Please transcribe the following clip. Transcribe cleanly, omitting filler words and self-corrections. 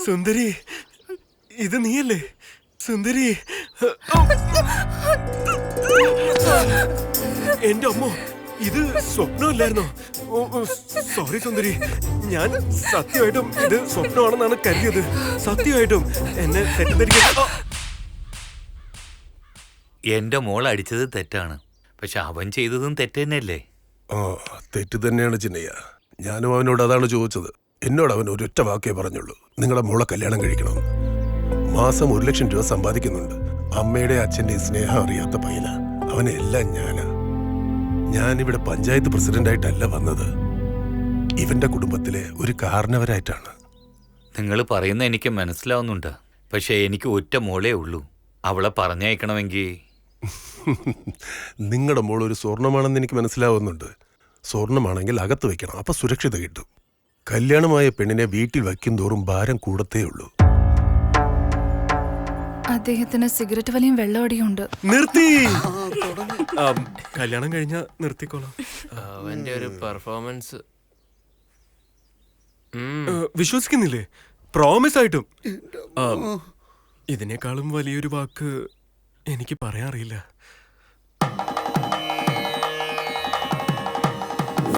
സുന്ദരി, ഇത് നീയല്ലേ സുന്ദരി? എന്റെ അമ്മോ, ഇത് സ്വപ്നമല്ലായിരുന്നോ? സോറി സുന്ദരി, ഞാൻ സത്യമായിട്ടും ഇത് സ്വപ്നമാണെന്നാണ് കരുതിയത്. സത്യമായിട്ടും എന്നെ തെറ്റിദ്ധരിക്കാൻ. എന്റെ മോൾ അടിച്ചത് തെറ്റാണ്, പക്ഷെ അവൻ ചെയ്തതും തെറ്റ് തന്നെയല്ലേ? തെറ്റ് തന്നെയാണ് ചിന്നയ്യ. ഞാനും അവനോട് അതാണ് ചോദിച്ചത്. എന്നോട് അവൻ ഒരൊറ്റ വാക്കേ പറഞ്ഞുള്ളൂ, നിങ്ങളുടെ മോളെ കല്യാണം കഴിക്കണം. മാസം 1 ലക്ഷം രൂപ സമ്പാദിക്കുന്നുണ്ട്. അമ്മയുടെ അച്ഛൻ്റെ സ്നേഹം അറിയാത്ത പയ്യന. അവനെല്ലാം ഞാനിവിടെ പഞ്ചായത്ത് പ്രസിഡന്റായിട്ടല്ല വന്നത്, ഇവന്റെ കുടുംബത്തിലെ ഒരു കാരണവരായിട്ടാണ്. നിങ്ങൾ പറയുന്ന എനിക്ക് മനസ്സിലാവുന്നുണ്ട്, പക്ഷെ എനിക്ക് ഒറ്റ മോളേ ഉള്ളൂ. അവളെ പറഞ്ഞയക്കണമെങ്കിൽ നിങ്ങളുടെ മോൾ ഒരു സ്വർണമാണെന്ന് എനിക്ക് മനസ്സിലാവുന്നുണ്ട്. സ്വർണമാണെങ്കിൽ അകത്ത് വെക്കണം, അപ്പൊ സുരക്ഷിത കിട്ടും. കല്യാണമായ പെണ്ണിനെ വീട്ടിൽ വയ്ക്കും തോറും ഭാരം കൂടത്തേ ഉള്ളൂ. അദ്ദേഹത്തിന് സിഗരറ്റ് വലിയും വെള്ളമടിയും ഉണ്ട്. നിർത്തി. കല്യാണം കഴിഞ്ഞ നിർത്തിക്കോളാം. അവന്റെ ഒരു പെർഫോമൻസ് വിശ്വസിക്കുന്നില്ലേ? പ്രോമിസ് ആയിട്ടും. ഇതിനേക്കാളും വലിയൊരു വാക്ക് എനിക്ക് പറയാൻ അറിയില്ല.